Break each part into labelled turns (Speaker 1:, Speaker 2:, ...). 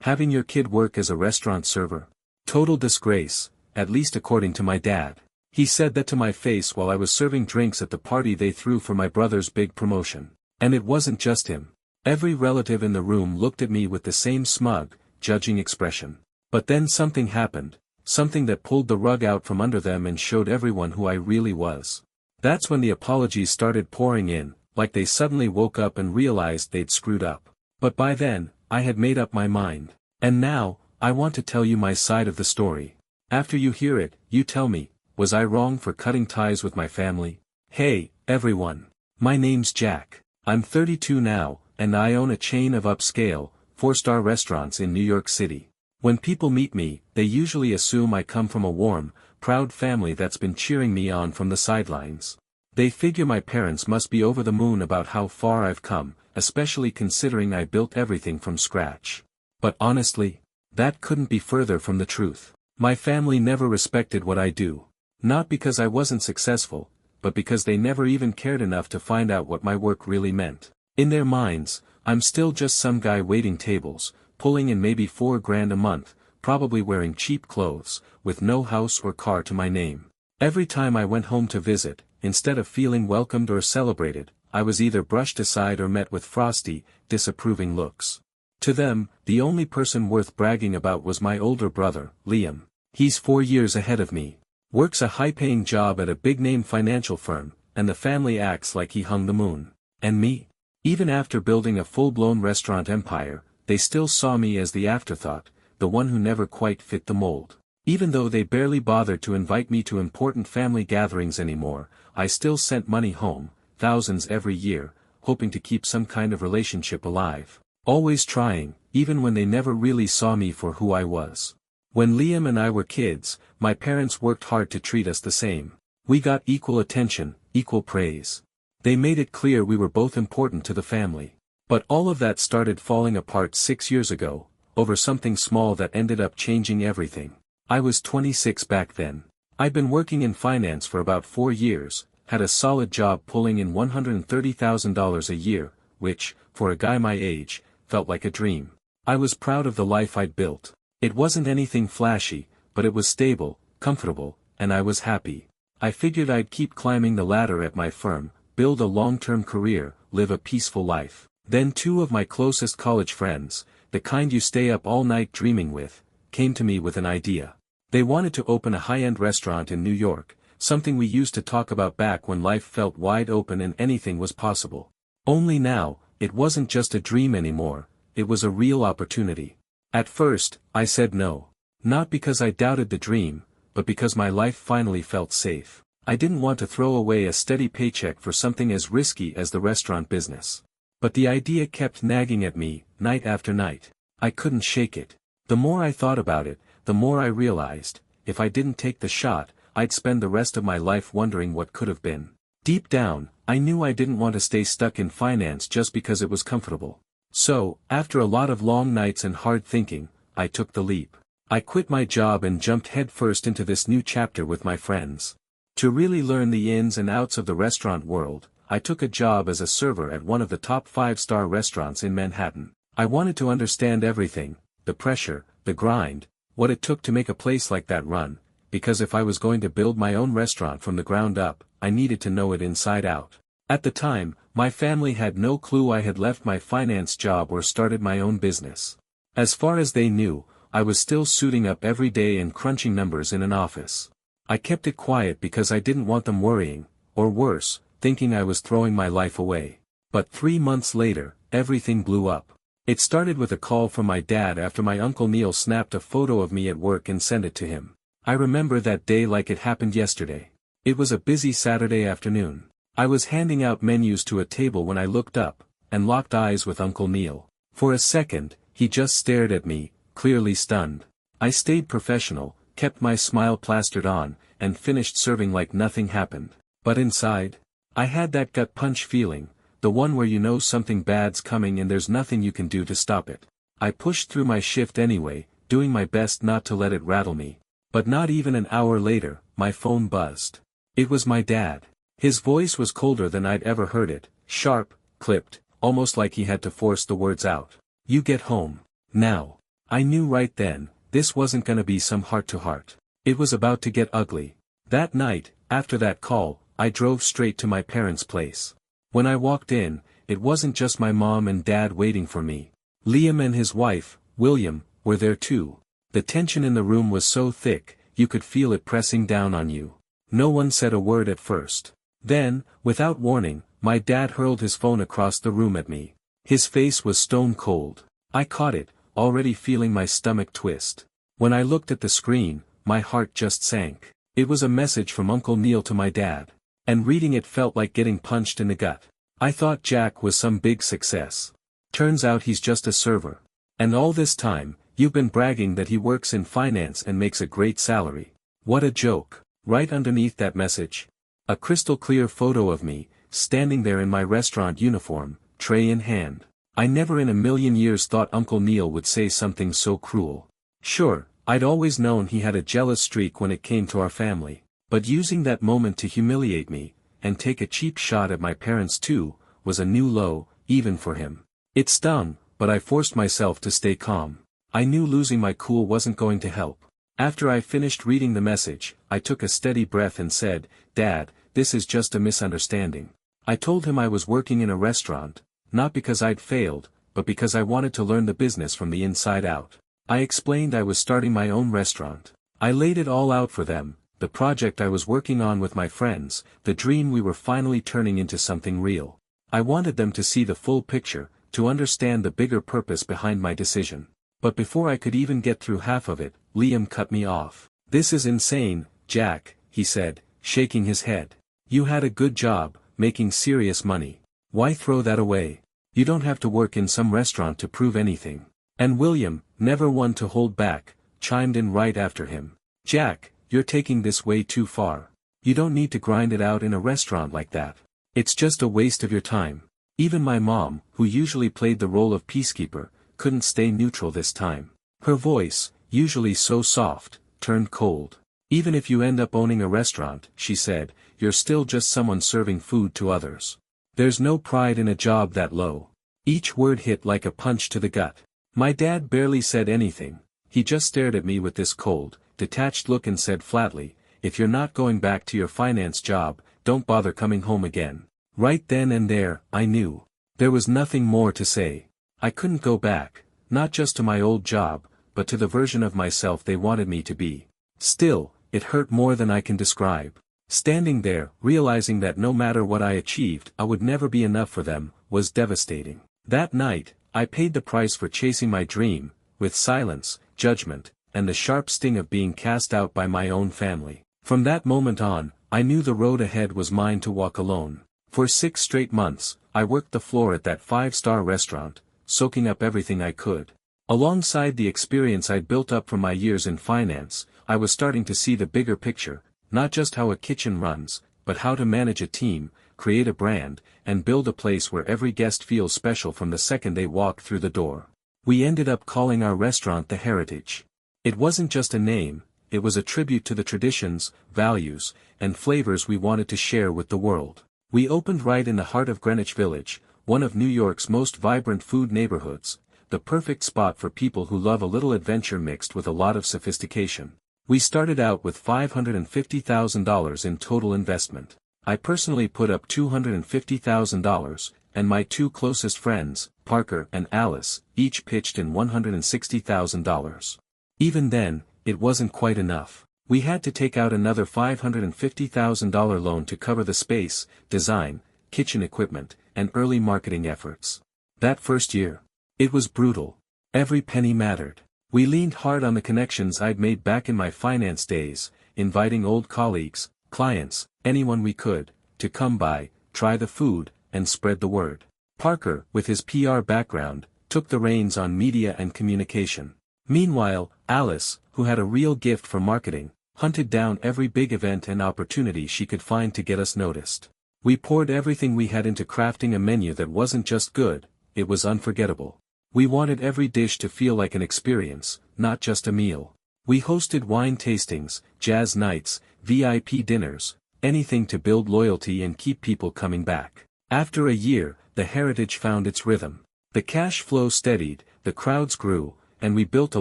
Speaker 1: Having your kid work as a restaurant server? Total disgrace, at least according to my dad. He said that to my face while I was serving drinks at the party they threw for my brother's big promotion. And it wasn't just him. Every relative in the room looked at me with the same smug, judging expression. But then something happened, something that pulled the rug out from under them and showed everyone who I really was. That's when the apologies started pouring in, like they suddenly woke up and realized they'd screwed up. But by then, I had made up my mind. And now, I want to tell you my side of the story. After you hear it, you tell me, was I wrong for cutting ties with my family? Hey, everyone. My name's Jack. I'm 32 now, and I own a chain of upscale, 4-star restaurants in New York City. When people meet me, they usually assume I come from a warm, proud family that's been cheering me on from the sidelines. They figure my parents must be over the moon about how far I've come, especially considering I built everything from scratch. But honestly, that couldn't be further from the truth. My family never respected what I do. Not because I wasn't successful, but because they never even cared enough to find out what my work really meant. In their minds, I'm still just some guy waiting tables, pulling in maybe $4 grand a month, probably wearing cheap clothes, with no house or car to my name. Every time I went home to visit, instead of feeling welcomed or celebrated, I was either brushed aside or met with frosty, disapproving looks. To them, the only person worth bragging about was my older brother, Liam. He's 4 years ahead of me. Works a high-paying job at a big-name financial firm, and the family acts like he hung the moon. And me? Even after building a full-blown restaurant empire, they still saw me as the afterthought, the one who never quite fit the mold. Even though they barely bothered to invite me to important family gatherings anymore, I still sent money home, thousands every year, hoping to keep some kind of relationship alive. Always trying, even when they never really saw me for who I was. When Liam and I were kids, my parents worked hard to treat us the same. We got equal attention, equal praise. They made it clear we were both important to the family. But all of that started falling apart 6 years ago, over something small that ended up changing everything. I was 26 back then. I'd been working in finance for about 4 years, had a solid job pulling in $130,000 a year, which, for a guy my age, felt like a dream. I was proud of the life I'd built. It wasn't anything flashy, but it was stable, comfortable, and I was happy. I figured I'd keep climbing the ladder at my firm, build a long-term career, live a peaceful life. Then 2 of my closest college friends, the kind you stay up all night dreaming with, came to me with an idea. They wanted to open a high-end restaurant in New York, something we used to talk about back when life felt wide open and anything was possible. Only now, it wasn't just a dream anymore, it was a real opportunity. At first, I said no. Not because I doubted the dream, but because my life finally felt safe. I didn't want to throw away a steady paycheck for something as risky as the restaurant business. But the idea kept nagging at me, night after night. I couldn't shake it. The more I thought about it, the more I realized, if I didn't take the shot, I'd spend the rest of my life wondering what could have been. Deep down, I knew I didn't want to stay stuck in finance just because it was comfortable. So, after a lot of long nights and hard thinking, I took the leap. I quit my job and jumped headfirst into this new chapter with my friends. To really learn the ins and outs of the restaurant world, I took a job as a server at one of the top 5-star restaurants in Manhattan. I wanted to understand everything, the pressure, the grind, what it took to make a place like that run, because if I was going to build my own restaurant from the ground up, I needed to know it inside out. At the time, my family had no clue I had left my finance job or started my own business. As far as they knew, I was still suiting up every day and crunching numbers in an office. I kept it quiet because I didn't want them worrying, or worse, thinking I was throwing my life away. But 3 months later, everything blew up. It started with a call from my dad after my Uncle Neil snapped a photo of me at work and sent it to him. I remember that day like it happened yesterday. It was a busy Saturday afternoon. I was handing out menus to a table when I looked up, and locked eyes with Uncle Neil. For a second, he just stared at me, clearly stunned. I stayed professional, kept my smile plastered on, and finished serving like nothing happened. But inside, I had that gut punch feeling, the one where you know something bad's coming and there's nothing you can do to stop it. I pushed through my shift anyway, doing my best not to let it rattle me. But not even an hour later, my phone buzzed. It was my dad. His voice was colder than I'd ever heard it, sharp, clipped, almost like he had to force the words out. "You get home. Now." I knew right then, this wasn't gonna be some heart-to-heart. It was about to get ugly. That night, after that call, I drove straight to my parents' place. When I walked in, it wasn't just my mom and dad waiting for me. Liam and his wife, William, were there too. The tension in the room was so thick, you could feel it pressing down on you. No one said a word at first. Then, without warning, my dad hurled his phone across the room at me. His face was stone cold. I caught it, already feeling my stomach twist. When I looked at the screen, my heart just sank. It was a message from Uncle Neil to my dad. And reading it felt like getting punched in the gut. I thought Jack was some big success. Turns out he's just a server. And all this time, you've been bragging that he works in finance and makes a great salary. What a joke. Right underneath that message, a crystal clear photo of me, standing there in my restaurant uniform, tray in hand. I never in a million years thought Uncle Neil would say something so cruel. Sure, I'd always known he had a jealous streak when it came to our family, but using that moment to humiliate me, and take a cheap shot at my parents too, was a new low, even for him. It stung, but I forced myself to stay calm. I knew losing my cool wasn't going to help. After I finished reading the message, I took a steady breath and said, "Dad, this is just a misunderstanding." I told him I was working in a restaurant, not because I'd failed, but because I wanted to learn the business from the inside out. I explained I was starting my own restaurant. I laid it all out for them, the project I was working on with my friends, the dream we were finally turning into something real. I wanted them to see the full picture, to understand the bigger purpose behind my decision. But before I could even get through half of it, Liam cut me off. "This is insane, Jack," he said, shaking his head. "You had a good job, making serious money. Why throw that away? You don't have to work in some restaurant to prove anything." And William, never one to hold back, chimed in right after him. "Jack, you're taking this way too far. You don't need to grind it out in a restaurant like that. It's just a waste of your time." Even my mom, who usually played the role of peacekeeper, couldn't stay neutral this time. Her voice, usually so soft, turned cold. "Even if you end up owning a restaurant," she said, "you're still just someone serving food to others. There's no pride in a job that low." Each word hit like a punch to the gut. My dad barely said anything. He just stared at me with this cold, detached look and said flatly, "If you're not going back to your finance job, don't bother coming home again." Right then and there, I knew. There was nothing more to say. I couldn't go back, not just to my old job, but to the version of myself they wanted me to be. Still, it hurt more than I can describe. Standing there, realizing that no matter what I achieved, I would never be enough for them, was devastating. That night, I paid the price for chasing my dream, with silence, judgment, and the sharp sting of being cast out by my own family. From that moment on, I knew the road ahead was mine to walk alone. For 6 straight months, I worked the floor at that 5-star restaurant, soaking up everything I could. Alongside the experience I'd built up from my years in finance, I was starting to see the bigger picture, not just how a kitchen runs, but how to manage a team, create a brand, and build a place where every guest feels special from the second they walk through the door. We ended up calling our restaurant The Heritage. It wasn't just a name, it was a tribute to the traditions, values, and flavors we wanted to share with the world. We opened right in the heart of Greenwich Village, one of New York's most vibrant food neighborhoods, the perfect spot for people who love a little adventure mixed with a lot of sophistication. We started out with $550,000 in total investment. I personally put up $250,000, and my 2 closest friends, Parker and Alice, each pitched in $160,000. Even then, it wasn't quite enough. We had to take out another $550,000 loan to cover the space, design, kitchen equipment, and early marketing efforts. That first year, it was brutal. Every penny mattered. We leaned hard on the connections I'd made back in my finance days, inviting old colleagues, clients, anyone we could, to come by, try the food, and spread the word. Parker, with his PR background, took the reins on media and communication. Meanwhile, Alice, who had a real gift for marketing, hunted down every big event and opportunity she could find to get us noticed. We poured everything we had into crafting a menu that wasn't just good, it was unforgettable. We wanted every dish to feel like an experience, not just a meal. We hosted wine tastings, jazz nights, VIP dinners, anything to build loyalty and keep people coming back. After a year, the Heritage found its rhythm. The cash flow steadied, the crowds grew, and we built a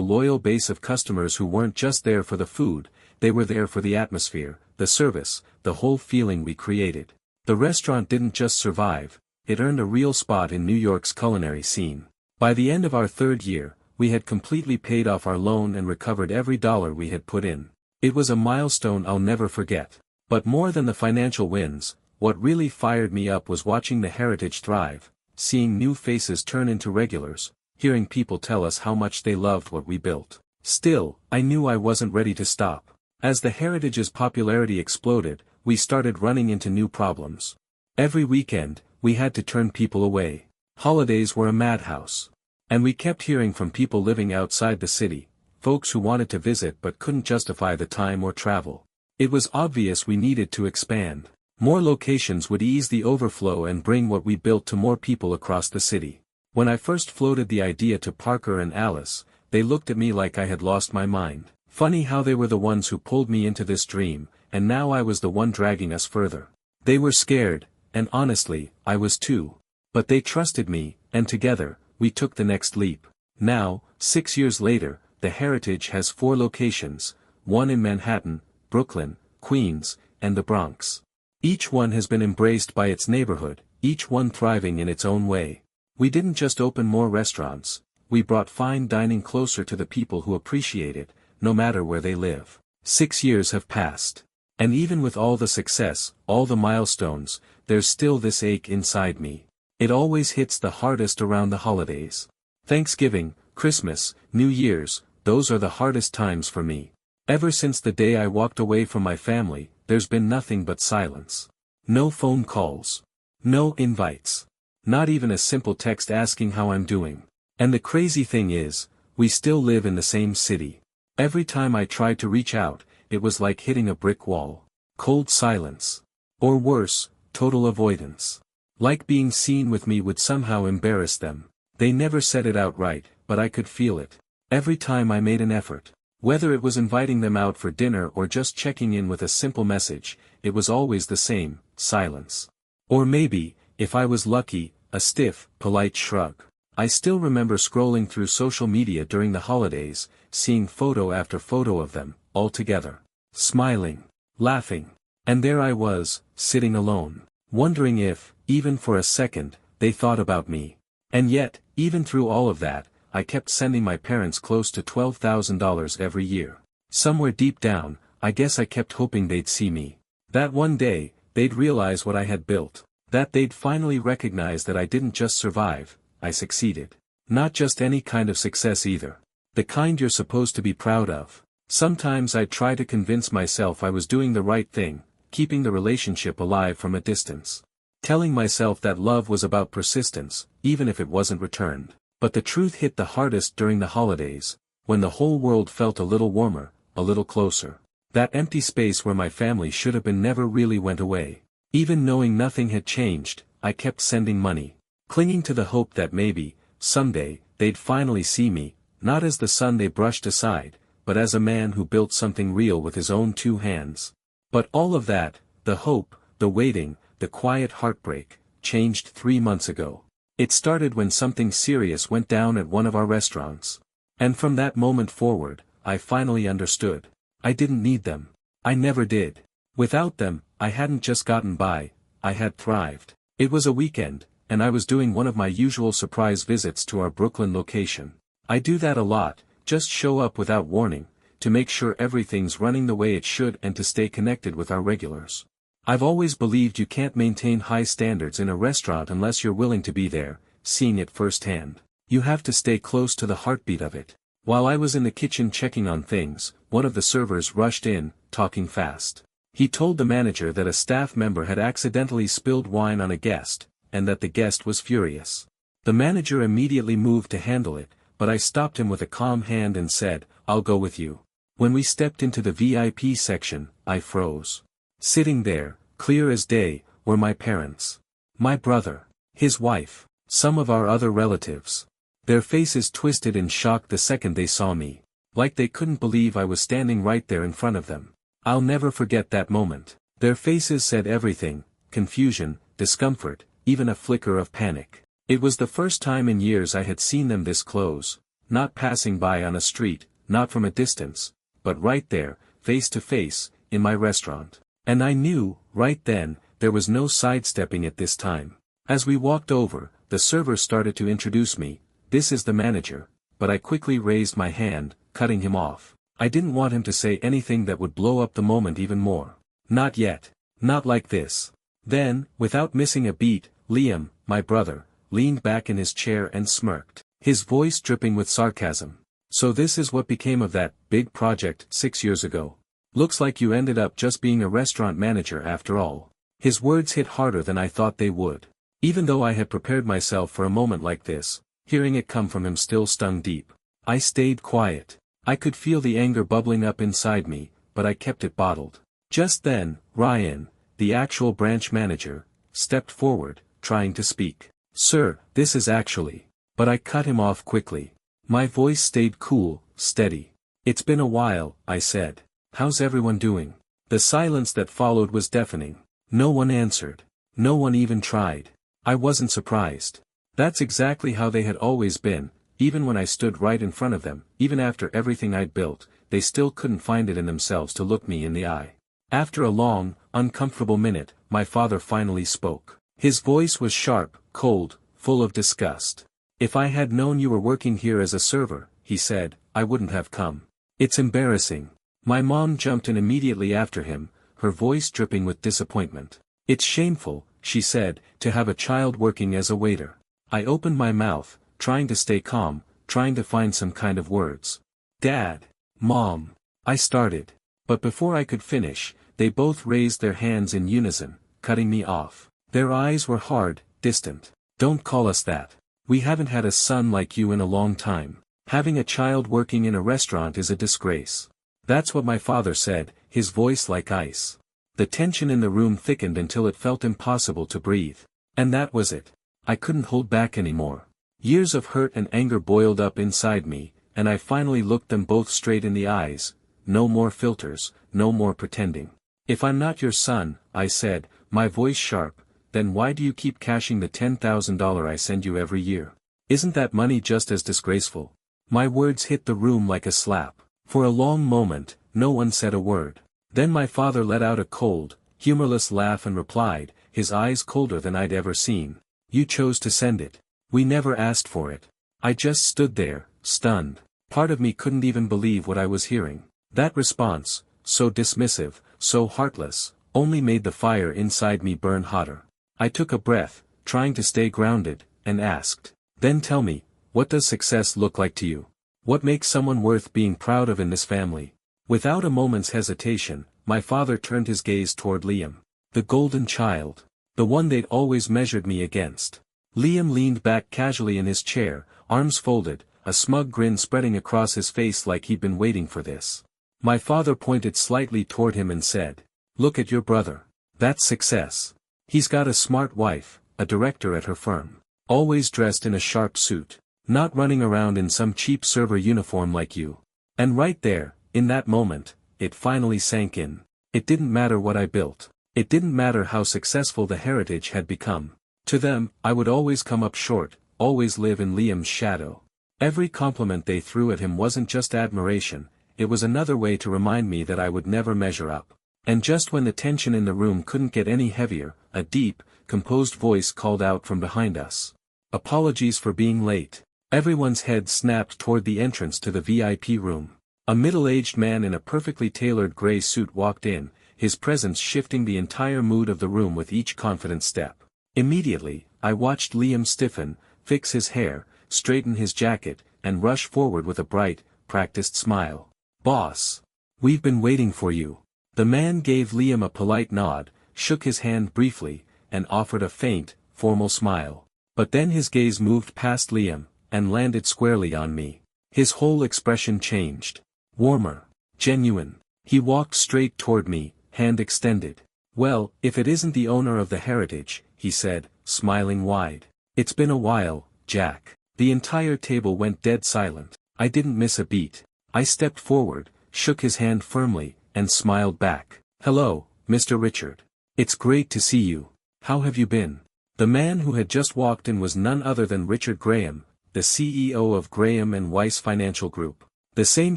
Speaker 1: loyal base of customers who weren't just there for the food, they were there for the atmosphere, the service, the whole feeling we created. The restaurant didn't just survive, it earned a real spot in New York's culinary scene. By the end of our third year, we had completely paid off our loan and recovered every dollar we had put in. It was a milestone I'll never forget. But more than the financial wins, what really fired me up was watching the heritage thrive, seeing new faces turn into regulars, hearing people tell us how much they loved what we built. Still, I knew I wasn't ready to stop. As the heritage's popularity exploded, we started running into new problems. Every weekend, we had to turn people away. Holidays were a madhouse. And we kept hearing from people living outside the city, folks who wanted to visit but couldn't justify the time or travel. It was obvious we needed to expand. More locations would ease the overflow and bring what we built to more people across the city. When I first floated the idea to Parker and Alice, they looked at me like I had lost my mind. Funny how they were the ones who pulled me into this dream, and now I was the one dragging us further. They were scared, and honestly, I was too. But they trusted me, and together, we took the next leap. Now, 6 years later, the Heritage has 4 locations, one in Manhattan, Brooklyn, Queens, and the Bronx. Each one has been embraced by its neighborhood, each one thriving in its own way. We didn't just open more restaurants, we brought fine dining closer to the people who appreciate it, no matter where they live. 6 years have passed. And even with all the success, all the milestones, there's still this ache inside me. It always hits the hardest around the holidays. Thanksgiving, Christmas, New Year's, those are the hardest times for me. Ever since the day I walked away from my family, there's been nothing but silence. No phone calls. No invites. Not even a simple text asking how I'm doing. And the crazy thing is, we still live in the same city. Every time I tried to reach out, it was like hitting a brick wall. Cold silence. Or worse, total avoidance. Like being seen with me would somehow embarrass them. They never said it outright, but I could feel it. Every time I made an effort. Whether it was inviting them out for dinner or just checking in with a simple message, it was always the same, silence. Or maybe, if I was lucky, a stiff, polite shrug. I still remember scrolling through social media during the holidays, seeing photo after photo of them, all together. Smiling. Laughing. And there I was, sitting alone. Wondering if, even for a second, they thought about me. And yet, even through all of that, I kept sending my parents close to $12,000 every year. Somewhere deep down, I guess I kept hoping they'd see me. That one day, they'd realize what I had built. That they'd finally recognize that I didn't just survive, I succeeded. Not just any kind of success either. The kind you're supposed to be proud of. Sometimes I'd try to convince myself I was doing the right thing, keeping the relationship alive from a distance. Telling myself that love was about persistence, even if it wasn't returned. But the truth hit the hardest during the holidays, when the whole world felt a little warmer, a little closer. That empty space where my family should have been never really went away. Even knowing nothing had changed, I kept sending money. Clinging to the hope that maybe, someday, they'd finally see me, not as the son they brushed aside, but as a man who built something real with his own 2 hands. But all of that, the hope, the waiting, the quiet heartbreak, changed 3 months ago. It started when something serious went down at one of our restaurants. And from that moment forward, I finally understood. I didn't need them. I never did. Without them, I hadn't just gotten by, I had thrived. It was a weekend, and I was doing one of my usual surprise visits to our Brooklyn location. I do that a lot, just show up without warning, to make sure everything's running the way it should and to stay connected with our regulars. I've always believed you can't maintain high standards in a restaurant unless you're willing to be there, seeing it firsthand. You have to stay close to the heartbeat of it. While I was in the kitchen checking on things, one of the servers rushed in, talking fast. He told the manager that a staff member had accidentally spilled wine on a guest, and that the guest was furious. The manager immediately moved to handle it, but I stopped him with a calm hand and said, "I'll go with you." When we stepped into the VIP section, I froze. Sitting there, clear as day, were my parents. My brother. His wife. Some of our other relatives. Their faces twisted in shock the second they saw me. Like they couldn't believe I was standing right there in front of them. I'll never forget that moment. Their faces said everything, confusion, discomfort, even a flicker of panic. It was the first time in years I had seen them this close, not passing by on a street, not from a distance, but right there, face to face, in my restaurant. And I knew, right then, there was no sidestepping it this time. As we walked over, the server started to introduce me. This is the manager, but I quickly raised my hand, cutting him off. I didn't want him to say anything that would blow up the moment even more. Not yet. Not like this. Then, without missing a beat, Liam, my brother, leaned back in his chair and smirked, his voice dripping with sarcasm. So this is what became of that big project 6 years ago. Looks like you ended up just being a restaurant manager after all. His words hit harder than I thought they would. Even though I had prepared myself for a moment like this, hearing it come from him still stung deep. I stayed quiet. I could feel the anger bubbling up inside me, but I kept it bottled. Just then, Ryan, the actual branch manager, stepped forward, trying to speak. Sir, this is actually... But I cut him off quickly. My voice stayed cool, steady. It's been a while, I said. How's everyone doing? The silence that followed was deafening. No one answered. No one even tried. I wasn't surprised. That's exactly how they had always been, even when I stood right in front of them, even after everything I'd built, they still couldn't find it in themselves to look me in the eye. After a long, uncomfortable minute, my father finally spoke. His voice was sharp, cold, full of disgust. If I had known you were working here as a server, he said, I wouldn't have come. It's embarrassing. My mom jumped in immediately after him, her voice dripping with disappointment. It's shameful, she said, to have a child working as a waiter. I opened my mouth, trying to stay calm, trying to find some kind of words. Dad. Mom. I started. But before I could finish, they both raised their hands in unison, cutting me off. Their eyes were hard, distant. Don't call us that. We haven't had a son like you in a long time. Having a child working in a restaurant is a disgrace. That's what my father said, his voice like ice. The tension in the room thickened until it felt impossible to breathe. And that was it. I couldn't hold back anymore. Years of hurt and anger boiled up inside me, and I finally looked them both straight in the eyes. No more filters, no more pretending. If I'm not your son, I said, my voice sharp, then why do you keep cashing the $10,000 I send you every year? Isn't that money just as disgraceful? My words hit the room like a slap. For a long moment, no one said a word. Then my father let out a cold, humorless laugh and replied, his eyes colder than I'd ever seen. You chose to send it. We never asked for it. I just stood there, stunned. Part of me couldn't even believe what I was hearing. That response, so dismissive, so heartless, only made the fire inside me burn hotter. I took a breath, trying to stay grounded, and asked, then tell me, what does success look like to you? What makes someone worth being proud of in this family? Without a moment's hesitation, my father turned his gaze toward Liam. The golden child. The one they'd always measured me against. Liam leaned back casually in his chair, arms folded, a smug grin spreading across his face like he'd been waiting for this. My father pointed slightly toward him and said, look at your brother. That's success. He's got a smart wife, a director at her firm. Always dressed in a sharp suit. Not running around in some cheap server uniform like you. And right there, in that moment, it finally sank in. It didn't matter what I built. It didn't matter how successful the heritage had become. To them, I would always come up short, always live in Liam's shadow. Every compliment they threw at him wasn't just admiration, it was another way to remind me that I would never measure up. And just when the tension in the room couldn't get any heavier, a deep, composed voice called out from behind us. Apologies for being late. Everyone's head snapped toward the entrance to the VIP room. A middle-aged man in a perfectly tailored gray suit walked in, his presence shifting the entire mood of the room with each confident step. Immediately, I watched Liam stiffen, fix his hair, straighten his jacket, and rush forward with a bright, practiced smile. Boss! We've been waiting for you. The man gave Liam a polite nod, shook his hand briefly, and offered a faint, formal smile. But then his gaze moved past Liam, and landed squarely on me. His whole expression changed. Warmer. Genuine. He walked straight toward me, hand extended. Well, if it isn't the owner of the heritage, he said, smiling wide. It's been a while, Jack. The entire table went dead silent. I didn't miss a beat. I stepped forward, shook his hand firmly, and smiled back. Hello, Mr. Richard. It's great to see you. How have you been? The man who had just walked in was none other than Richard Graham, the CEO of Graham and Weiss Financial Group. The same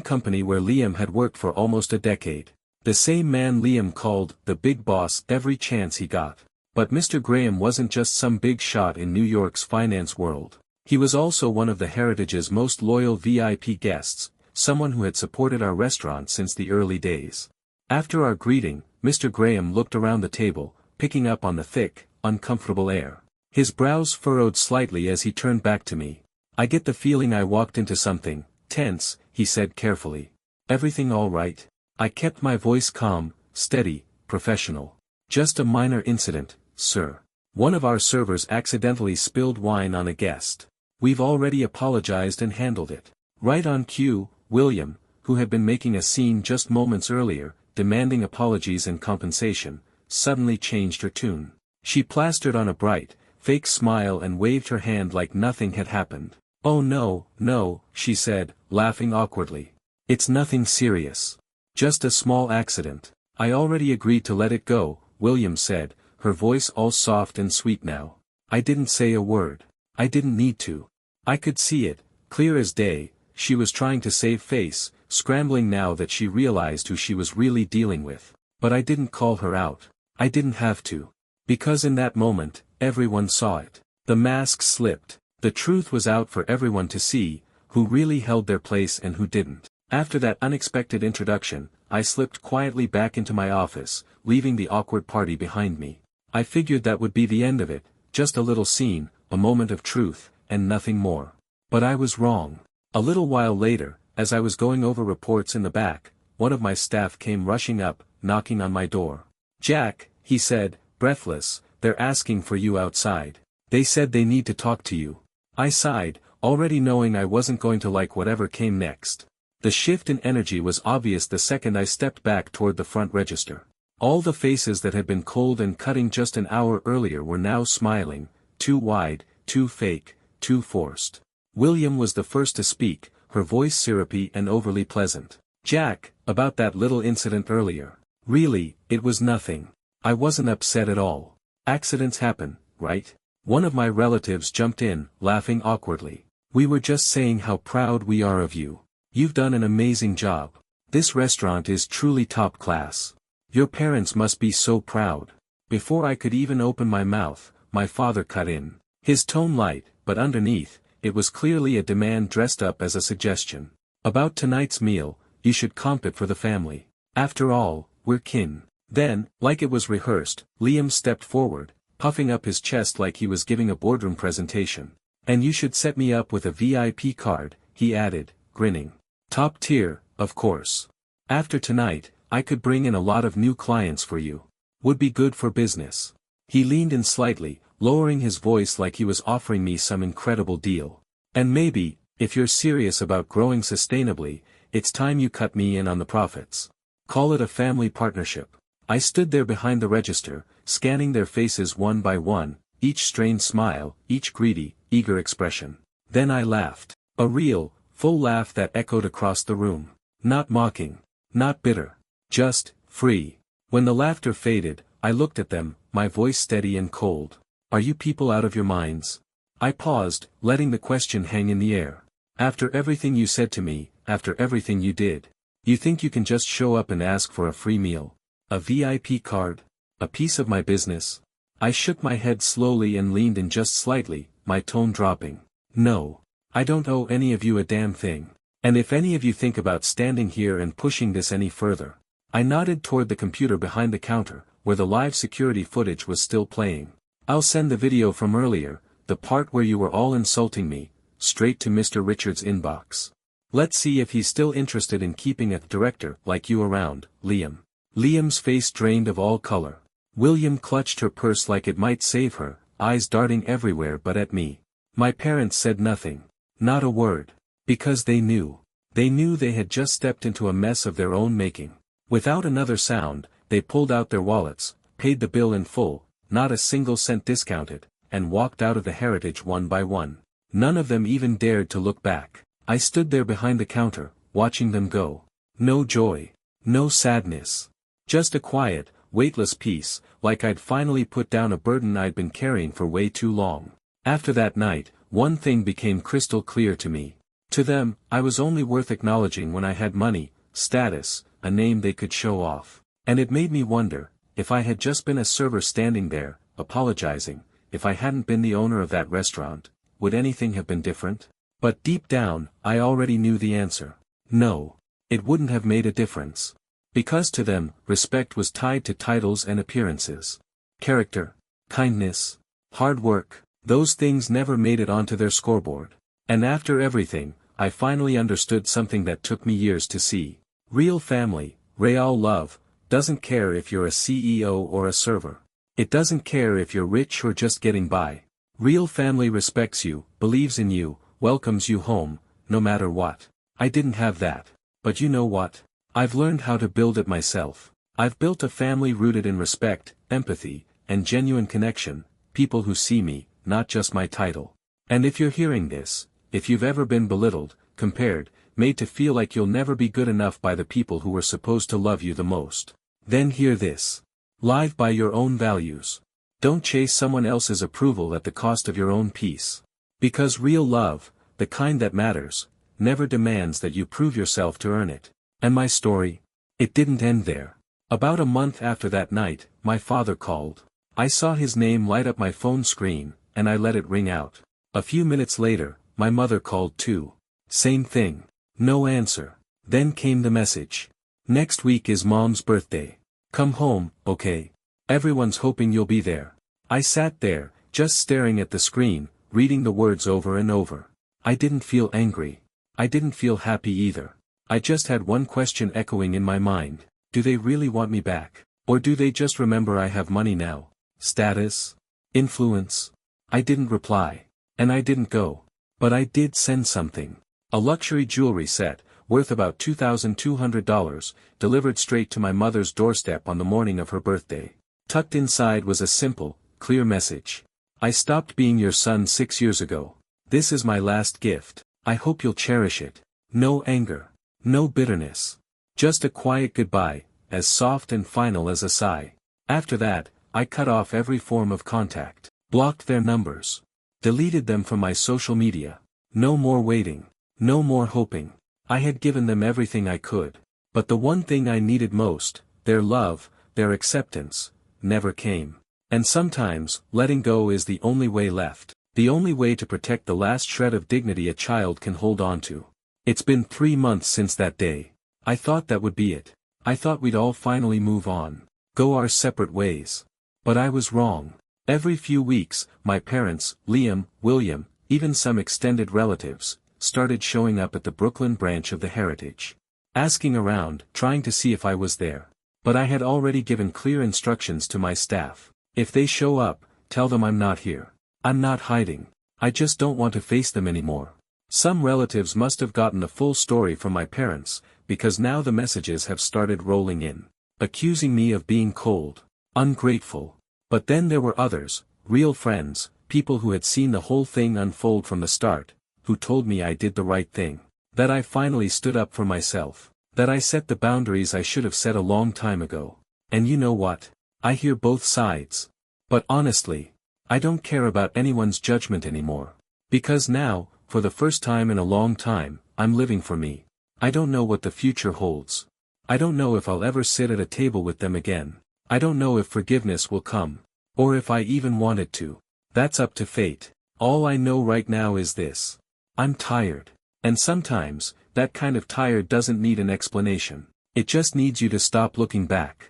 Speaker 1: company where Liam had worked for almost a decade. The same man Liam called the big boss every chance he got. But Mr. Graham wasn't just some big shot in New York's finance world. He was also one of the Heritage's most loyal VIP guests, someone who had supported our restaurant since the early days. After our greeting, Mr. Graham looked around the table, picking up on the thick, uncomfortable air. His brows furrowed slightly as he turned back to me. "I get the feeling I walked into something tense," he said carefully. "Everything all right?" I kept my voice calm, steady, professional. "Just a minor incident, sir. One of our servers accidentally spilled wine on a guest. We've already apologized and handled it." Right on cue, William, who had been making a scene just moments earlier, demanding apologies and compensation, suddenly changed her tune. She plastered on a bright, fake smile and waved her hand like nothing had happened. "Oh no," she said, laughing awkwardly. "It's nothing serious. Just a small accident. I already agreed to let it go," William said, her voice all soft and sweet now. "I didn't say a word. I didn't need to. I could see it, clear as day." She was trying to save face, scrambling now that she realized who she was really dealing with. "But I didn't call her out. I didn't have to. Because in that moment, everyone saw it. The mask slipped. The truth was out for everyone to see, who really held their place and who didn't." After that unexpected introduction, I slipped quietly back into my office, leaving the awkward party behind me. I figured that would be the end of it, just a little scene, a moment of truth, and nothing more. But I was wrong. A little while later, as I was going over reports in the back, one of my staff came rushing up, knocking on my door. "Jack," he said, breathless, "they're asking for you outside. They said they need to talk to you." I sighed, already knowing I wasn't going to like whatever came next. The shift in energy was obvious the second I stepped back toward the front register. All the faces that had been cold and cutting just an hour earlier were now smiling, too wide, too fake, too forced. William was the first to speak, her voice syrupy and overly pleasant. "Jack, about that little incident earlier. Really, it was nothing. I wasn't upset at all. Accidents happen, right?" One of my relatives jumped in, laughing awkwardly. "We were just saying how proud we are of you. You've done an amazing job. This restaurant is truly top class. Your parents must be so proud." Before I could even open my mouth, my father cut in. His tone light, but underneath, it was clearly a demand dressed up as a suggestion. "About tonight's meal, you should comp it for the family. After all, we're kin." Then, like it was rehearsed, Liam stepped forward, puffing up his chest like he was giving a boardroom presentation. "And you should set me up with a VIP card," he added, grinning. "Top tier, of course. After tonight, I could bring in a lot of new clients for you. Would be good for business." He leaned in slightly, lowering his voice like he was offering me some incredible deal. "And maybe, if you're serious about growing sustainably, it's time you cut me in on the profits. Call it a family partnership." I stood there behind the register, scanning their faces one by one, each strained smile, each greedy, eager expression. Then I laughed. A real, full laugh that echoed across the room. Not mocking. Not bitter. Just, free. When the laughter faded, I looked at them, my voice steady and cold. "Are you people out of your minds?" I paused, letting the question hang in the air. "After everything you said to me, after everything you did, you think you can just show up and ask for a free meal? A VIP card? A piece of my business?" I shook my head slowly and leaned in just slightly, my tone dropping. "No. I don't owe any of you a damn thing. And if any of you think about standing here and pushing this any further..." I nodded toward the computer behind the counter, where the live security footage was still playing. "I'll send the video from earlier, the part where you were all insulting me, straight to Mr. Richards' inbox. Let's see if he's still interested in keeping a director like you around, Liam." Liam's face drained of all color. William clutched her purse like it might save her, eyes darting everywhere but at me. My parents said nothing. Not a word. Because they knew. They knew they had just stepped into a mess of their own making. Without another sound, they pulled out their wallets, paid the bill in full, not a single cent discounted, and walked out of the Heritage one by one. None of them even dared to look back. I stood there behind the counter, watching them go. No joy. No sadness. Just a quiet, weightless peace, like I'd finally put down a burden I'd been carrying for way too long. After that night, one thing became crystal clear to me. To them, I was only worth acknowledging when I had money, status, a name they could show off. And it made me wonder, if I had just been a server standing there, apologizing, if I hadn't been the owner of that restaurant, would anything have been different? But deep down, I already knew the answer. No. It wouldn't have made a difference. Because to them, respect was tied to titles and appearances. Character, kindness, hard work, those things never made it onto their scoreboard. And after everything, I finally understood something that took me years to see. Real family, real love, doesn't care if you're a CEO or a server. It doesn't care if you're rich or just getting by. Real family respects you, believes in you, welcomes you home, no matter what. I didn't have that. But you know what? I've learned how to build it myself. I've built a family rooted in respect, empathy, and genuine connection, people who see me, not just my title. And if you're hearing this, if you've ever been belittled, compared, made to feel like you'll never be good enough by the people who were supposed to love you the most, then hear this. Live by your own values. Don't chase someone else's approval at the cost of your own peace. Because real love, the kind that matters, never demands that you prove yourself to earn it. And my story? It didn't end there. About a month after that night, my father called. I saw his name light up my phone screen, and I let it ring out. A few minutes later, my mother called too. Same thing. No answer. Then came the message. Next week is Mom's birthday. Come home, okay? Everyone's hoping you'll be there. I sat there, just staring at the screen, reading the words over and over. I didn't feel angry. I didn't feel happy either. I just had one question echoing in my mind. Do they really want me back? Or do they just remember I have money now? Status? Influence? I didn't reply. And I didn't go. But I did send something. A luxury jewelry set, worth about $2,200, delivered straight to my mother's doorstep on the morning of her birthday. Tucked inside was a simple, clear message. I stopped being your son 6 years ago. This is my last gift. I hope you'll cherish it. No anger. No bitterness. Just a quiet goodbye, as soft and final as a sigh. After that, I cut off every form of contact. Blocked their numbers. Deleted them from my social media. No more waiting. No more hoping. I had given them everything I could. But the one thing I needed most, their love, their acceptance, never came. And sometimes, letting go is the only way left. The only way to protect the last shred of dignity a child can hold on to. It's been 3 months since that day. I thought that would be it. I thought we'd all finally move on. Go our separate ways. But I was wrong. Every few weeks, my parents, Liam, William, even some extended relatives, started showing up at the Brooklyn branch of the Heritage. Asking around, trying to see if I was there. But I had already given clear instructions to my staff. If they show up, tell them I'm not here. I'm not hiding. I just don't want to face them anymore. Some relatives must have gotten the full story from my parents, because now the messages have started rolling in. Accusing me of being cold. Ungrateful. But then there were others, real friends, people who had seen the whole thing unfold from the start, who told me I did the right thing. That I finally stood up for myself. That I set the boundaries I should have set a long time ago. And you know what? I hear both sides. But honestly, I don't care about anyone's judgment anymore. Because now, for the first time in a long time, I'm living for me. I don't know what the future holds. I don't know if I'll ever sit at a table with them again. I don't know if forgiveness will come. Or if I even want it to. That's up to fate. All I know right now is this. I'm tired. And sometimes, that kind of tired doesn't need an explanation. It just needs you to stop looking back.